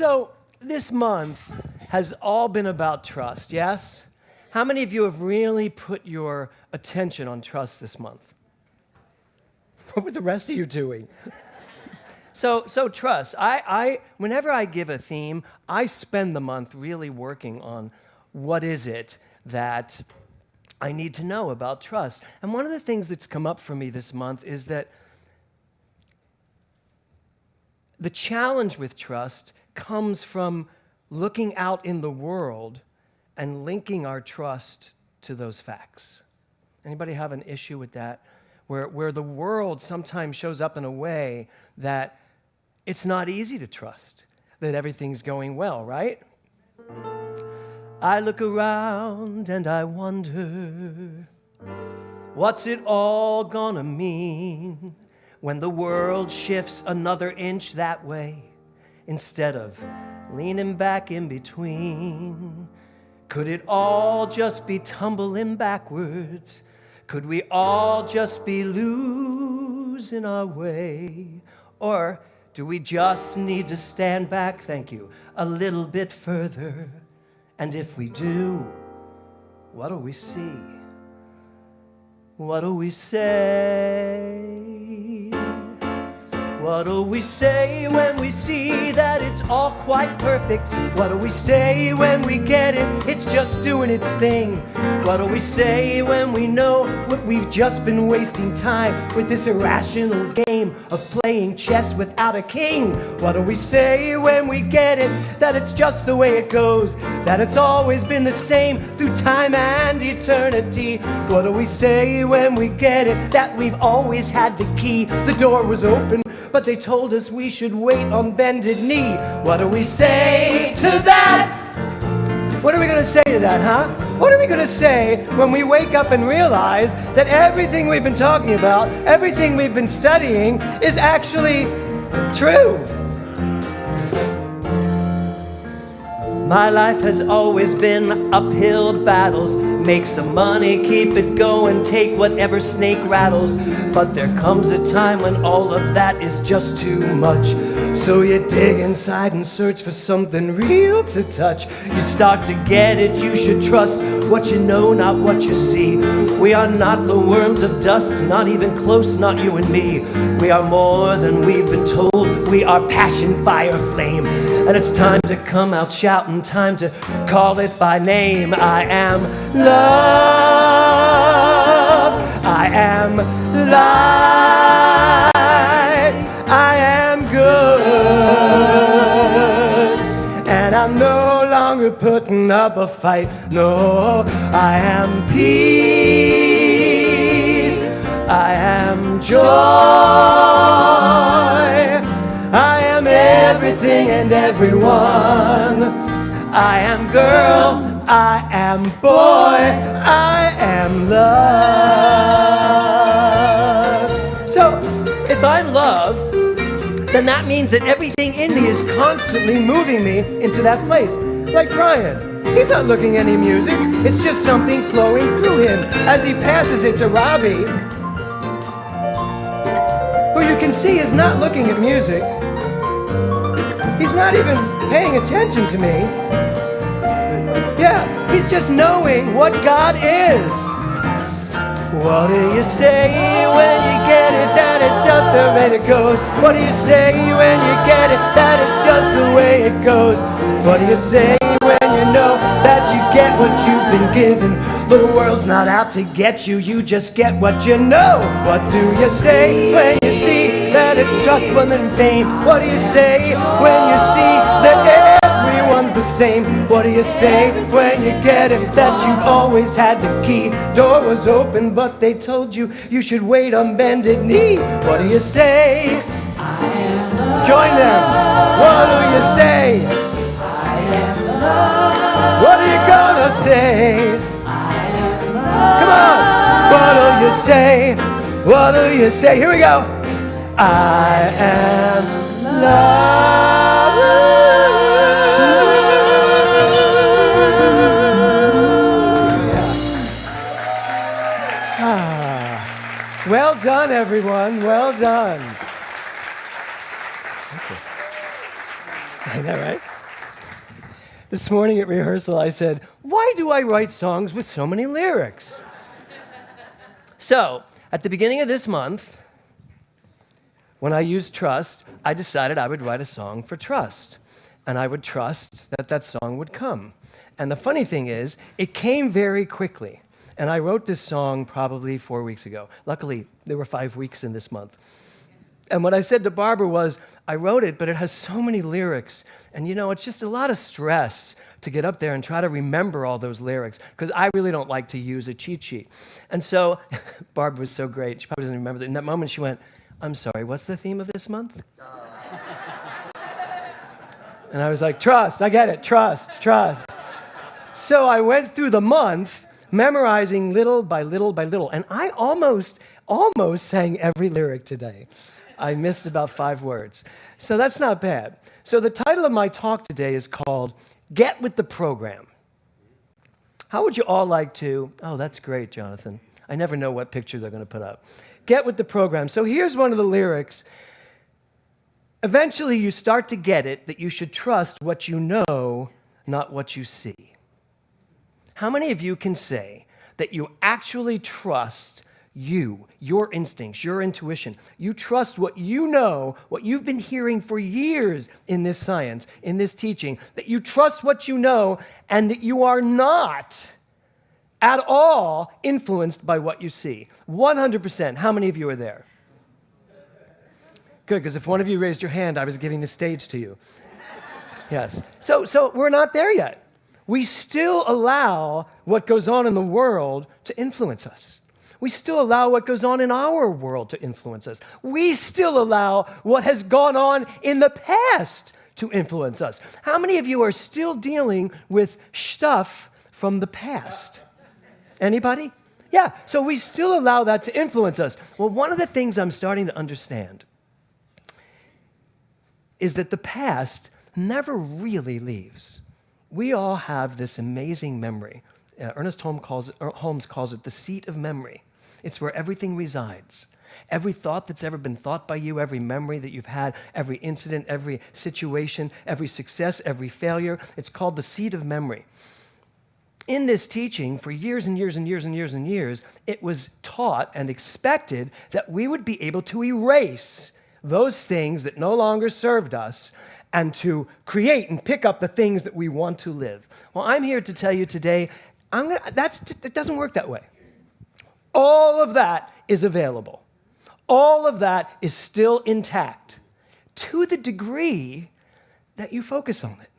So this month has all been about trust, yes? How many of you have really put your attention on trust this month? What were the rest of you doing? So trust. Whenever I give a theme, I spend the month really working on what is it that I need to know about trust. And one of the things that's come up for me this month is that the challenge with trust comes from looking out in the world and linking our trust to those facts. Anybody have an issue with that? Where the world sometimes shows up in a way that it's not easy to trust, that everything's going well, right? I look around and I wonder, what's it all gonna mean when the world shifts another inch that way instead of leaning back in between? Could it all just be tumbling backwards? Could we all just be losing our way? Or do we just need to stand back, thank you, a little bit further? And if we do, what do we see? What do we say? What do we say when we see that it's all quite perfect? What do we say when we get it? It's just doing its thing. What do we say when we know what we've just been wasting time with this irrational game of playing chess without a king? What do we say when we get it? That it's just the way it goes, that it's always been the same through time and eternity. What do we say when we get it? That we've always had the key. The door was open, but they told us we should wait on bended knee. What do we say to that? What are we gonna say to that, huh? What are we gonna say when we wake up and realize that everything we've been talking about, everything we've been studying is actually true? My life has always been uphill battles. Make some money, keep it going, take whatever snake rattles. But there comes a time when all of that is just too much. So you dig inside and search for something real to touch. You start to get it, you should trust what you know, not what you see. We are not the worms of dust, not even close, not you and me. We are more than we've been told. We are passion, fire, flame. And it's time to come out shouting, time to call it by name. I am love. I am light. I am good. And I'm no longer putting up a fight. No, I am peace. I am joy. I am everything and everyone. I am girl, I am boy, I am love. So, if I'm love, then that means that everything in me is constantly moving me into that place. Like Brian, he's not looking at any music, it's just something flowing through him as he passes it to Robbie, who you can see is not looking at music. He's not even paying attention to me. Yeah, he's just knowing what God is. What do you say when you get it, that it's just the way it goes? What do you say when you get it, that it's just the way it goes? What do you say when you know that you get what you've been given? The world's not out to get you, you just get what you know. What do you say when you see that it just wasn't in vain? What do you say when you see that everyone's the same? What do you say when you get it, that you've always had the key? Door was open, but they told you you should wait on bended knee. What do you say? I am love. Join them. What do you say? I am love. What are you gonna say? I am love. Come on. What do you say? What do you say? Here we go. I am love. Well done, everyone. Well done. I know, right? This morning at rehearsal, I said, why do I write songs with so many lyrics? So, at the beginning of this month, when I used trust, I decided I would write a song for trust. And I would trust that that song would come. And the funny thing is, it came very quickly. And I wrote this song probably 4 weeks ago. Luckily, there were 5 weeks in this month. And what I said to Barbara was, I wrote it, but it has so many lyrics. And you know, it's just a lot of stress to get up there and try to remember all those lyrics, because I really don't like to use a cheat sheet. And so, Barbara was so great. She probably doesn't remember that. In that moment, she went, I'm sorry, what's the theme of this month? And I was like, trust, I get it, trust, trust. So I went through the month memorizing little by little by little. And I almost sang every lyric today. I missed about 5 words. So that's not bad. So the title of my talk today is called Get with the Program. How would you all like to, oh, that's great, Jonathan. I never know what picture they're going to put up. Get with the program. So here's one of the lyrics. Eventually you start to get it that you should trust what you know, not what you see. How many of you can say that you actually trust your instincts, your intuition? You trust what you know, what you've been hearing for years in this science, in this teaching, that you trust what you know and that you are not at all influenced by what you see. 100%. How many of you are there? Good, because if one of you raised your hand, I was giving the stage to you. Yes. So we're not there yet. We still allow what goes on in the world to influence us. We still allow what goes on in our world to influence us. We still allow what has gone on in the past to influence us. How many of you are still dealing with stuff from the past? Anybody? Yeah, so we still allow that to influence us. Well, one of the things I'm starting to understand is that the past never really leaves. We all have this amazing memory. Ernest Holmes calls it the seat of memory. It's where everything resides. Every thought that's ever been thought by you, every memory that you've had, every incident, every situation, every success, every failure, it's called the seat of memory. In this teaching, for years and years and years and years and years, it was taught and expected that we would be able to erase those things that no longer served us and to create and pick up the things that we want to live. Well, I'm here to tell you today, it doesn't work that way. All of that is available. All of that is still intact to the degree that you focus on it,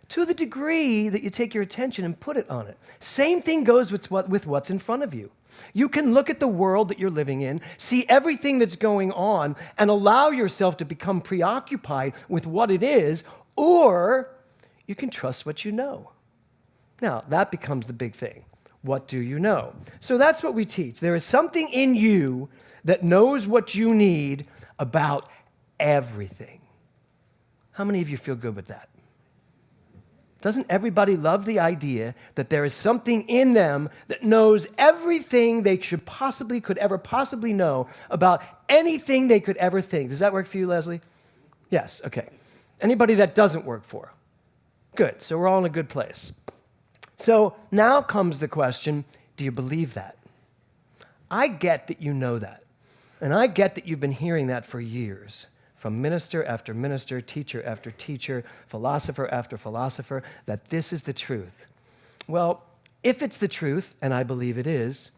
to the degree that you take your attention and put it on it. Same thing goes with what's in front of you. You can look at the world that you're living in, see everything that's going on, and allow yourself to become preoccupied with what it is, or you can trust what you know. Now, that becomes the big thing. What do you know? So that's what we teach. There is something in you that knows what you need about everything. How many of you feel good with that? Doesn't everybody love the idea that there is something in them that knows everything they could ever possibly know about anything they could ever think? Does that work for you, Leslie? Yes, okay. Anybody that doesn't work for? Good, so we're all in a good place. So now comes the question, do you believe that? I get that you know that. And I get that you've been hearing that for years. From minister after minister, teacher after teacher, philosopher after philosopher, that this is the truth. Well, if it's the truth, and I believe it is,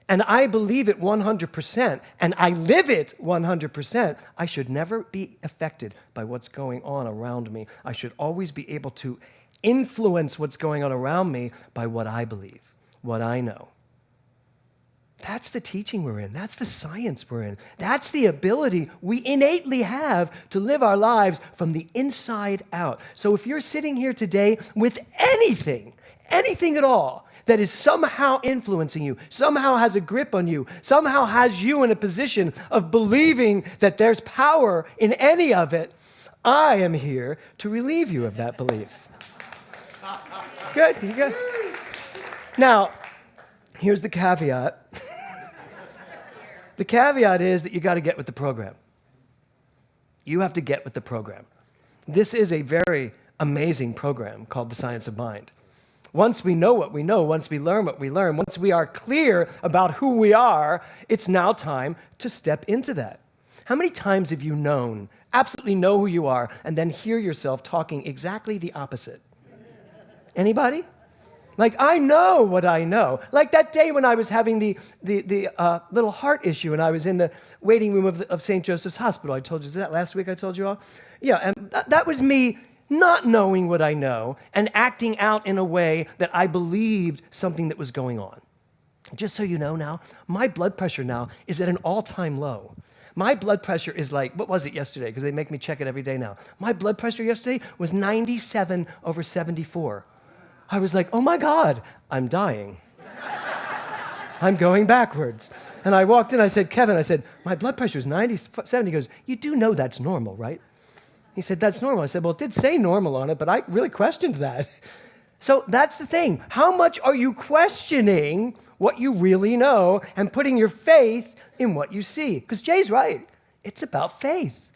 and I believe it 100%, and I live it 100%, I should never be affected by what's going on around me. I should always be able to influence what's going on around me by what I believe, what I know. That's the teaching we're in. That's the science we're in. That's the ability we innately have to live our lives from the inside out. So if you're sitting here today with anything at all that is somehow influencing you, somehow has a grip on you, somehow has you in a position of believing that there's power in any of it, I am here to relieve you of that belief. Good, you good? Now, here's the caveat. The caveat is that you got to get with the program. You have to get with the program. This is a very amazing program called The Science of Mind. Once we know what we know, once we learn what we learn, once we are clear about who we are, it's now time to step into that. How many times have you known, absolutely know who you are, and then hear yourself talking exactly the opposite? Anybody? Like, I know what I know. Like that day when I was having the little heart issue and I was in the waiting room of St. Joseph's Hospital. I told you that last week, I told you all? Yeah, and that was me not knowing what I know and acting out in a way that I believed something that was going on. Just so you know now, my blood pressure now is at an all-time low. My blood pressure is like, what was it yesterday? Because they make me check it every day now. My blood pressure yesterday was 97/74. I was like, oh my God, I'm dying. I'm going backwards. And I walked in, I said, Kevin, I said, my blood pressure is 97. He goes, you do know that's normal, right? He said, that's normal. I said, well, it did say normal on it, but I really questioned that. So that's the thing. How much are you questioning what you really know and putting your faith in what you see? Because Jay's right. It's about faith.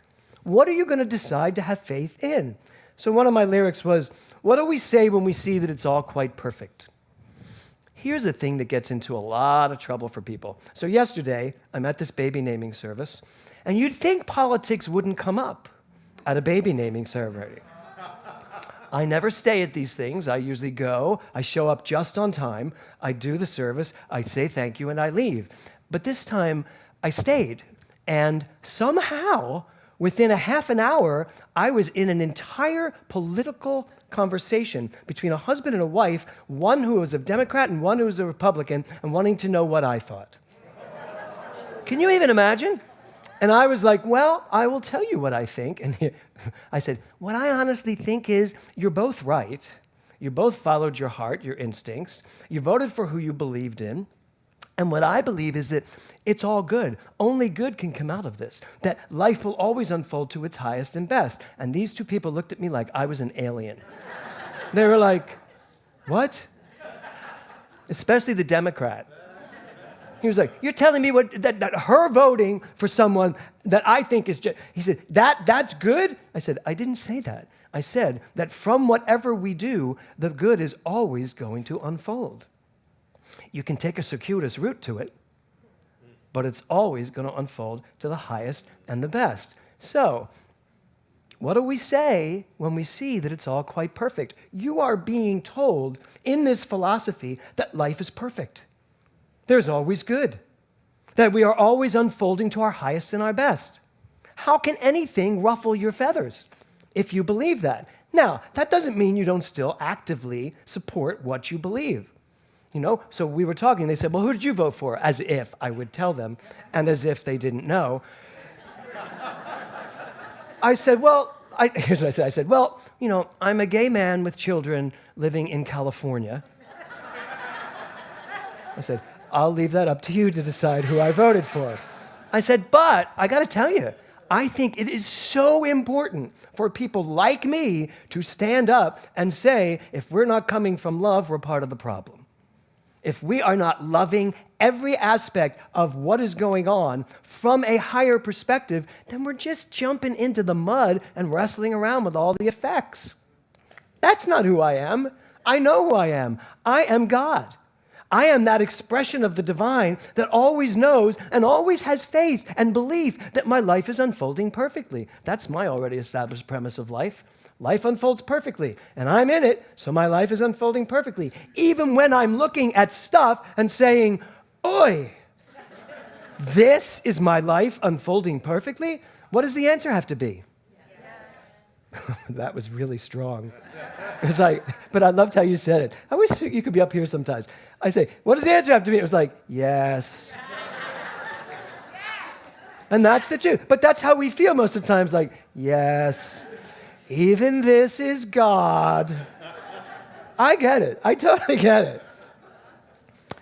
What are you going to decide to have faith in? So one of my lyrics was, what do we say when we see that it's all quite perfect? Here's a thing that gets into a lot of trouble for people. So yesterday, I'm at this baby naming service, and you'd think politics wouldn't come up at a baby naming ceremony. I never stay at these things. I usually go, I show up just on time, I do the service, I say thank you, and I leave. But this time, I stayed, and somehow, within a half an hour, I was in an entire political conversation between a husband and a wife, one who was a Democrat and one who was a Republican, and wanting to know what I thought. Can you even imagine? And I was like, well, I will tell you what I think. And I said, what I honestly think is you're both right. You both followed your heart, your instincts. You voted for who you believed in. And what I believe is that it's all good. Only good can come out of this. That life will always unfold to its highest and best. And these two people looked at me like I was an alien. They were like, what? Especially the Democrat. He was like, you're telling me that her voting for someone that I think is just, he said, that's good? I said, I didn't say that. I said that from whatever we do, the good is always going to unfold. You can take a circuitous route to it, but it's always going to unfold to the highest and the best. So, what do we say when we see that it's all quite perfect? You are being told in this philosophy that life is perfect. There's always good. That we are always unfolding to our highest and our best. How can anything ruffle your feathers if you believe that? Now, that doesn't mean you don't still actively support what you believe. You know, so we were talking, they said, well, who did you vote for? As if I would tell them, and as if they didn't know. I said, well, here's what I said. I said, well, you know, I'm a gay man with children living in California. I said, I'll leave that up to you to decide who I voted for. I said, but I got to tell you, I think it is so important for people like me to stand up and say, if we're not coming from love, we're part of the problem. If we are not loving every aspect of what is going on from a higher perspective, then we're just jumping into the mud and wrestling around with all the effects. That's not who I am. I know who I am. I am God. I am that expression of the divine that always knows and always has faith and belief that my life is unfolding perfectly. That's my already established premise of life. Life unfolds perfectly, and I'm in it, so my life is unfolding perfectly. Even when I'm looking at stuff and saying, oi, this is my life unfolding perfectly, what does the answer have to be? Yes. That was really strong. It was like, but I loved how you said it. I wish you could be up here sometimes. I say, what does the answer have to be? It was like, yes. And that's the truth. But that's how we feel most of the times, like, yes. Even this is God. I get it. I totally get it.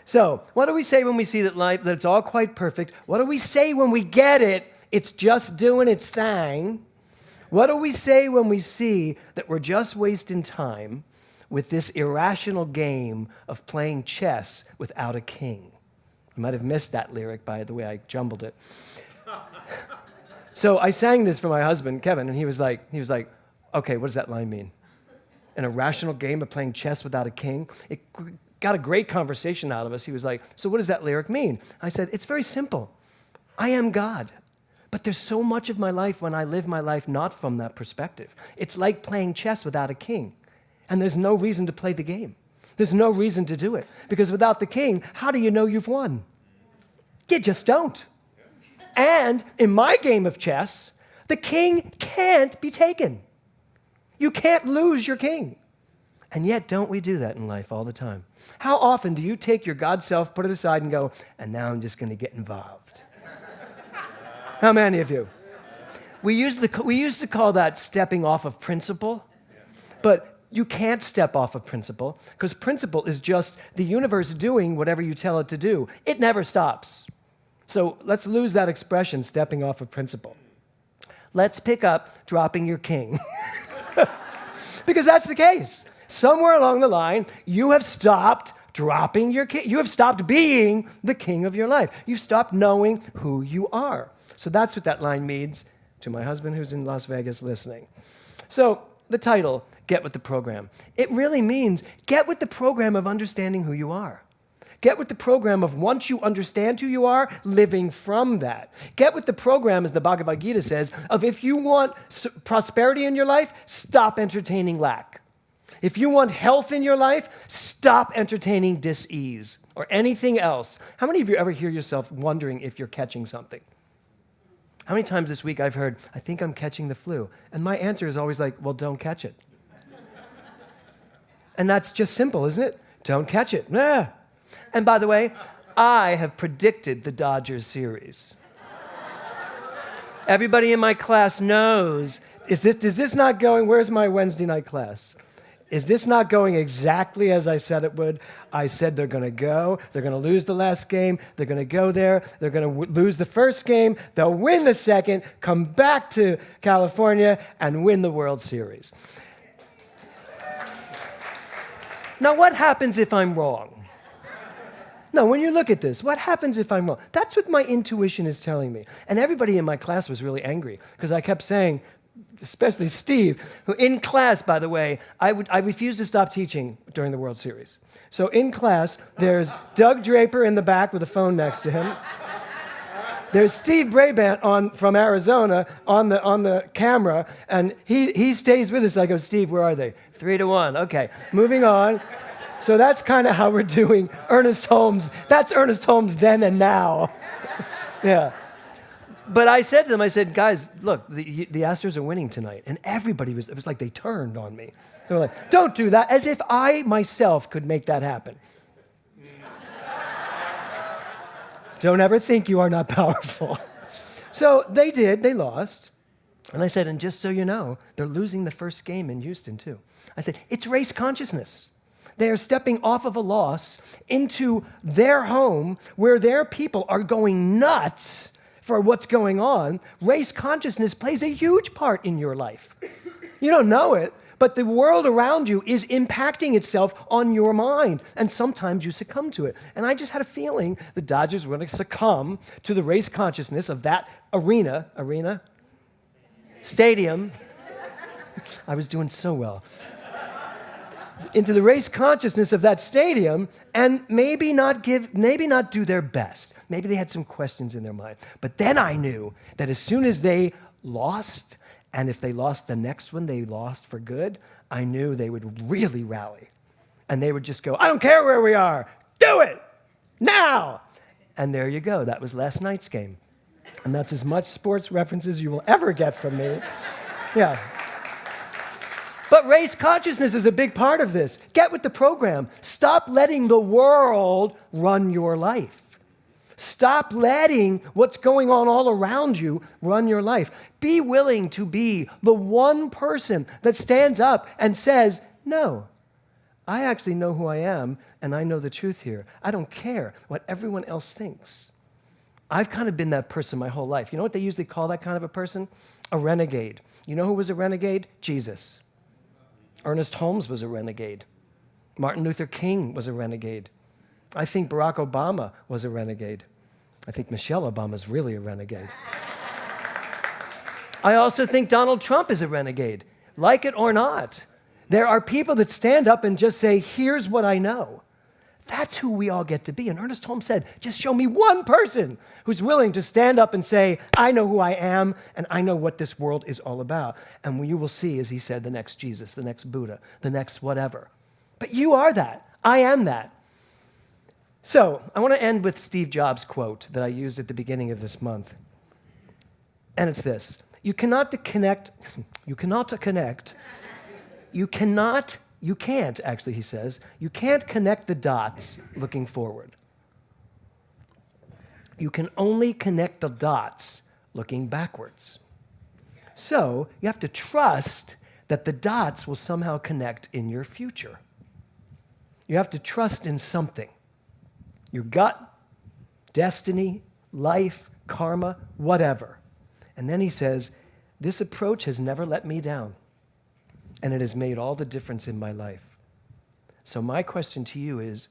So, what do we say when we see that life, that it's all quite perfect? What do we say when we get it? It's just doing its thing. What do we say when we see that we're just wasting time with this irrational game of playing chess without a king? You might have missed that lyric by the way I jumbled it. So I sang this for my husband, Kevin, and he was like, okay, what does that line mean? in a rational game of playing chess without a king. It got a great conversation out of us. He was like, so what does that lyric mean? I said, it's very simple. I am God. But there's so much of my life when I live my life not from that perspective. It's like playing chess without a king. And there's no reason to play the game. There's no reason to do it. Because without the king, how do you know you've won? You just don't. And in my game of chess, the king can't be taken. You can't lose your king. And yet, don't we do that in life all the time? How often do you take your God self, put it aside, and go, and now I'm just going to get involved? How many of you? We used to call that stepping off of principle, but you can't step off of principle because principle is just the universe doing whatever you tell it to do. It never stops. So let's lose that expression, stepping off of principle. Let's pick up dropping your king. Because that's the case. Somewhere along the line, you have stopped dropping your king. You have stopped being the king of your life. You've stopped knowing who you are. So that's what that line means to my husband who's in Las Vegas listening. So the title, Get With the Program. It really means get with the program of understanding who you are. Get with the program of once you understand who you are, living from that. Get with the program, as the Bhagavad Gita says, of if you want prosperity in your life, stop entertaining lack. If you want health in your life, stop entertaining dis-ease or anything else. How many of you ever hear yourself wondering if you're catching something? How many times this week I've heard, I think I'm catching the flu. And my answer is always like, well, don't catch it. And that's just simple, isn't it? Don't catch it. Nah. And by the way, I have predicted the Dodgers series. Everybody in my class knows, is this not going, where's my Wednesday night class? Is this not going exactly as I said it would? I said they're going to go, they're going to lose the last game, they're going to go there, they're going to lose the first game, they'll win the second, come back to California, and win the World Series. Now, what happens if I'm wrong? No, when you look at this, what happens if I'm wrong? That's what my intuition is telling me. And everybody in my class was really angry because I kept saying, especially Steve, who in class, by the way, I refused to stop teaching during the World Series. So in class, there's Doug Draper in the back with a phone next to him. There's Steve Brabant from Arizona on the camera, and he stays with us. I go, Steve, where are they? 3-1. Okay, moving on. So that's kind of how we're doing Ernest Holmes. That's Ernest Holmes then and now. Yeah. But I said to them, I said, guys, look, the Astros are winning tonight. And everybody it was like they turned on me. They were like, don't do that, as if I myself could make that happen. Don't ever think you are not powerful. So they did, they lost. And I said, and just so you know, they're losing the first game in Houston too. I said, it's race consciousness. They are stepping off of a loss into their home where their people are going nuts for what's going on. Race consciousness plays a huge part in your life. You don't know it, but the world around you is impacting itself on your mind, and sometimes you succumb to it. And I just had a feeling the Dodgers were going to succumb to the race consciousness of that stadium. I was doing so well. Into the race consciousness of that stadium and maybe not do their best. Maybe they had some questions in their mind. But then I knew that as soon as they lost, and if they lost the next one, they lost for good, I knew they would really rally. And they would just go, I don't care where we are, do it, now. And there you go, that was last night's game. And that's as much sports references you will ever get from me. Yeah. But race consciousness is a big part of this. Get with the program. Stop letting the world run your life. Stop letting what's going on all around you run your life. Be willing to be the one person that stands up and says, no, I actually know who I am, and I know the truth here. I don't care what everyone else thinks. I've kind of been that person my whole life. You know what they usually call that kind of a person? A renegade. You know who was a renegade? Jesus. Ernest Holmes was a renegade. Martin Luther King was a renegade. I think Barack Obama was a renegade. I think Michelle Obama's really a renegade. I also think Donald Trump is a renegade. Like it or not, There are people that stand up and just say, here's what I know. That's who we all get to be. And Ernest Holmes said, just show me one person who's willing to stand up and say, I know who I am, and I know what this world is all about. And you will see, as he said, the next Jesus, the next Buddha, the next whatever. But you are that. I am that. So I want to end with Steve Jobs' quote that I used at the beginning of this month. And it's this: you can't, actually, he says, you can't connect the dots looking forward. You can only connect the dots looking backwards. So you have to trust that the dots will somehow connect in your future. You have to trust in something. Your gut, destiny, life, karma, whatever. And then he says, this approach has never let me down, and it has made all the difference in my life. So my question to you is,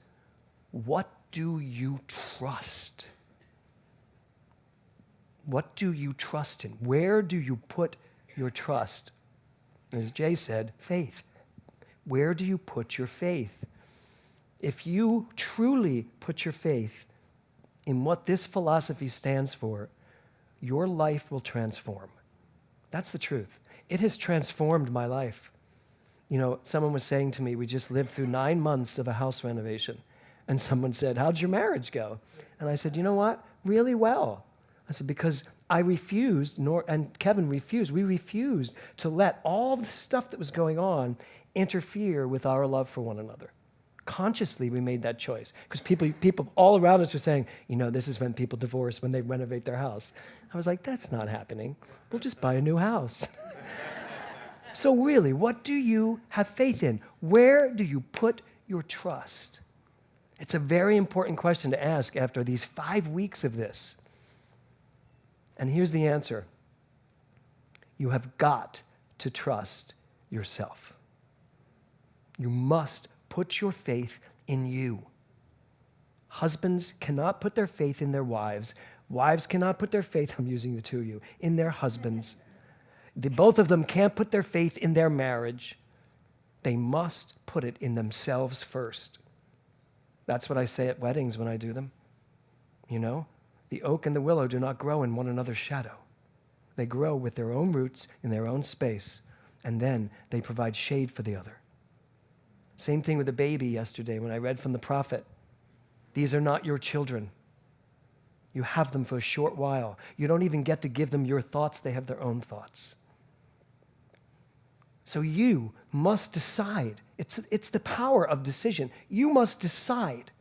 what do you trust? What do you trust in? Where do you put your trust? As Jay said, faith. Where do you put your faith? If you truly put your faith in what this philosophy stands for, your life will transform. That's the truth. It has transformed my life. You know, someone was saying to me, we just lived through 9 months of a house renovation. And someone said, how'd your marriage go? And I said, you know what? Really well. I said, because I refused, and Kevin refused, we refused to let all the stuff that was going on interfere with our love for one another. Consciously, we made that choice. Because people all around us were saying, you know, this is when people divorce, when they renovate their house. I was like, that's not happening. We'll just buy a new house. So really, what do you have faith in? Where do you put your trust? It's a very important question to ask after these 5 weeks of this. And here's the answer. You have got to trust yourself. You must put your faith in you. Husbands cannot put their faith in their wives. Wives cannot put their faith, I'm using the two of you, in their husbands. Both of them can't put their faith in their marriage. They must put it in themselves first. That's what I say at weddings when I do them. You know, the oak and the willow do not grow in one another's shadow. They grow with their own roots in their own space, and then they provide shade for the other. Same thing with the baby yesterday when I read from the prophet. These are not your children. You have them for a short while. You don't even get to give them your thoughts. They have their own thoughts. So you must decide. It's the power of decision. You must decide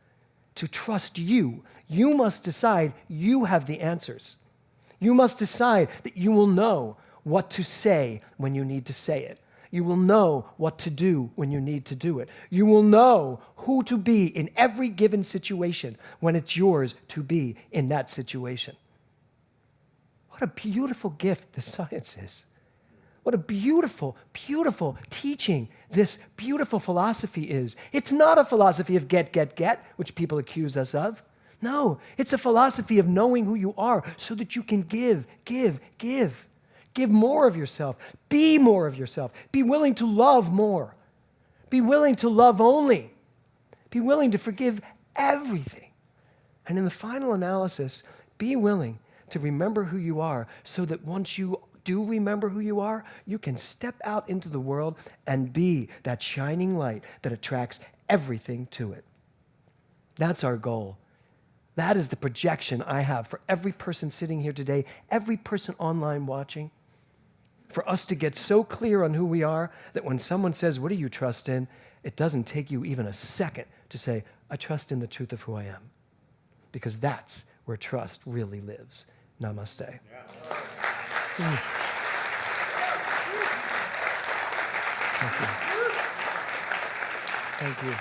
to trust you. You must decide you have the answers. You must decide that you will know what to say when you need to say it. You will know what to do when you need to do it. You will know who to be in every given situation when it's yours to be in that situation. What a beautiful gift the science is. What a beautiful, beautiful teaching this beautiful philosophy is. It's not a philosophy of get, which people accuse us of. No, it's a philosophy of knowing who you are so that you can give. Give more of yourself. Be more of yourself. Be willing to love more. Be willing to love only. Be willing to forgive everything. And in the final analysis, be willing to remember who you are so that once you do remember who you are, you can step out into the world and be that shining light that attracts everything to it. That's our goal. That is the projection I have for every person sitting here today, every person online watching. For us to get so clear on who we are that when someone says, what do you trust in? It doesn't take you even a second to say, I trust in the truth of who I am. Because that's where trust really lives. Namaste. Yeah. Thank you. Thank you.